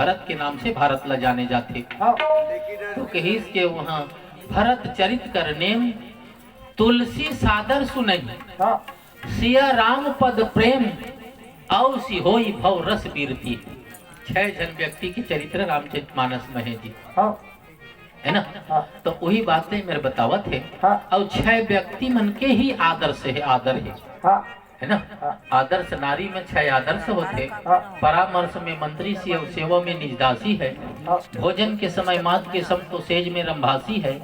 भरत के नाम से भारत ला जाने जाते। तो कहिस के वहाँ भरत चरित करने तुलसी सादर सुनई, सिया राम पद प्रेम औ सी होई भव रस बीरती। 6 जन व्यक्ति की चरित्र रामचरितमानस में है जी, है ना। तो वही बातें मेरे बतावत है। और 6 व्यक्ति मन के ही आदर्श है, आदर है ना। आदर्श नारी में 6 आदर्श होते। परामर्श में मंत्री सी और सेवा में निजदासी है। भोजन के समय मात के सम तो सेज में रंभासी है।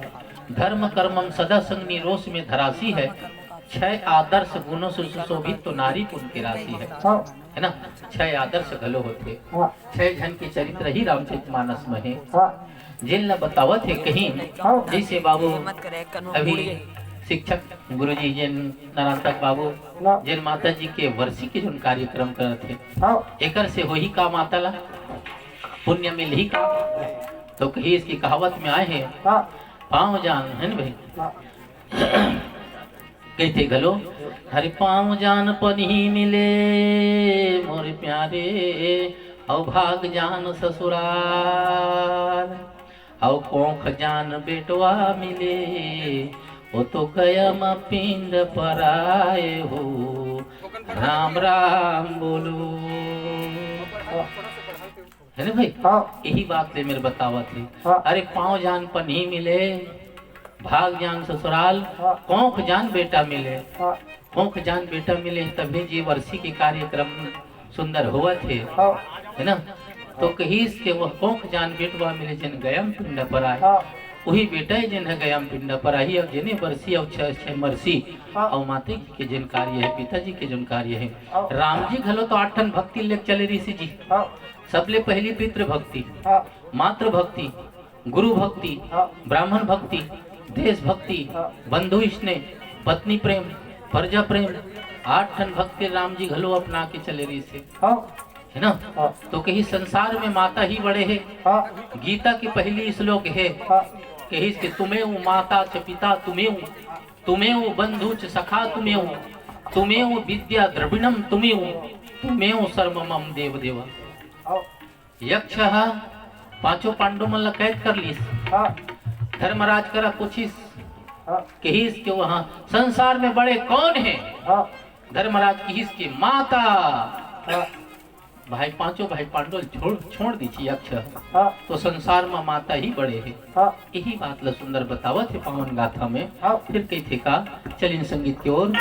धर्म कर्मम सदा संग निरोष में धरासी है। 6 आदर्श गुणों से सुशोभित तो नारी पुण्य की राशि है ना। 6 आदर्श घलो होते। 6 जन के चरित्र ही रामचरितमानस में है। जिन न बतावत है कहीं जैसे बाबू अभी शिक्षक गुरुजी जिन नारायण बाबू जिन माता जी के वर्षी के जो कार्यक्रम करते एक से हो ही का माता ला पुण्य मिल ही का। तो कहीं इसकी कहावत में आए हैं पाँव जान है ना भाई कहते गलो हरे पाँव जान पनी मिले मोर प्यारे औ भाग जान ससुराल औ कोख जान बेटवा मिले वो तो गयम पिंड पर आए हो राम राम बोलो, है ना भाई। यही बात ले मेरे बतावा थी। अरे पाँव जान पनी मिले भाग जान ससुराल कोख जान बेटा मिले। कोख जान बेटा मिले तभी जी वर्षी के कार्यक्रम सुंदर हुआ थे, है ना। तो कहीस के वह कोख जान बेटवा मिले जिन गयम पिंड पर आए वही बेटा है जिन गयम पिंड पर आई। और जिन्हें वर्षी और 6 मरसी और माते के जिन कार्य है पिताजी के जिन कार्य है। राम जी घलो तो 8 भक्ति ले चले ऋषि जी। सबले पहली पितृ भक्ति, मातृ भक्ति, गुरु भक्ति, ब्राह्मण भक्ति, देश भक्ति, बंधु स्नेह, पत्नी प्रेम, प्रजा प्रेम, 8 भक्ति राम जी घलो अपना के चले रही से, है ना। तो कहीं संसार में माता ही बड़े है। गीता की पहली श्लोक है कहीं कि तुम्हें माता च पिता तुम्हें बंधु च सखा तुम्हें विद्या द्रविणम तुम्हें सर्वमम देव देव। यक्ष 5 पांडव मन कैद कर ली। धर्मराज करा पूछिस कहिस के वहाँ संसार में बड़े कौन है। धर्मराज कहिस के माता। भाई 5 भाई पांडव छोड़ दीजिए अक्षर तो संसार में माता ही बड़े है। यही बात ला सुंदर बतावत है पावन गाथा में। फिर कही थे का चलिन संगीत की ओर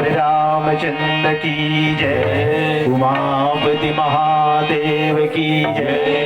रामचंद्र की जय, उमापति महादेव की जय।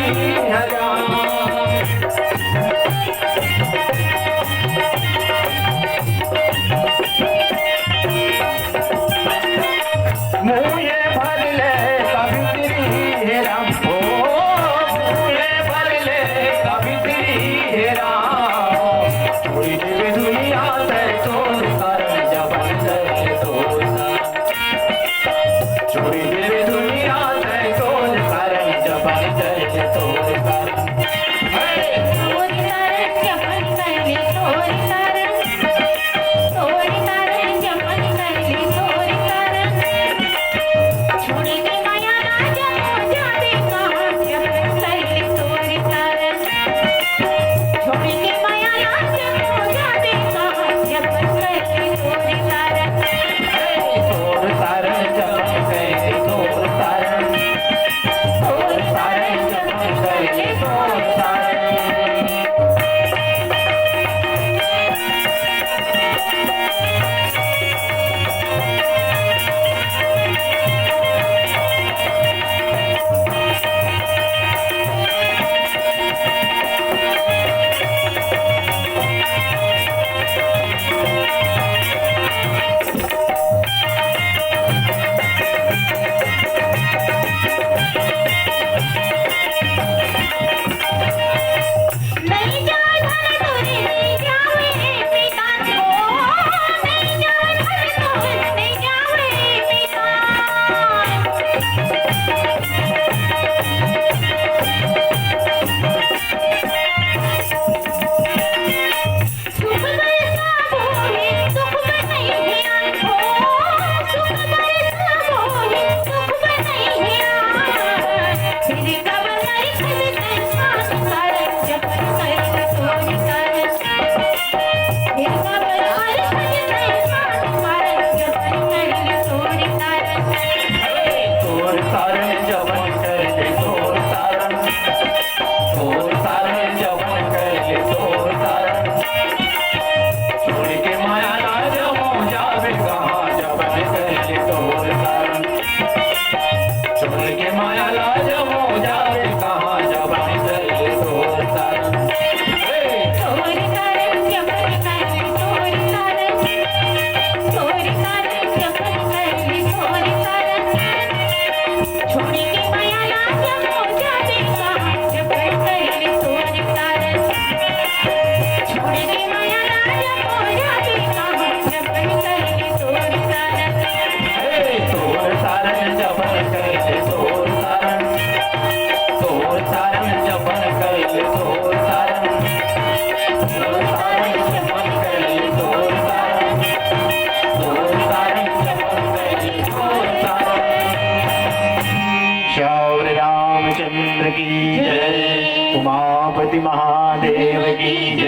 हराम। मुझे भर ले कभी तेरी हे राम, ओ मुझे भर ले कभी तेरी हे राम। छोड़ी देवे दुनिया से तोर कारण जबन जय तोर सा। छोड़ी देवे दुनिया से तोर कारण जबन जय तोर कारण। रामचंद्र की जय, उमापति महादेव की जय।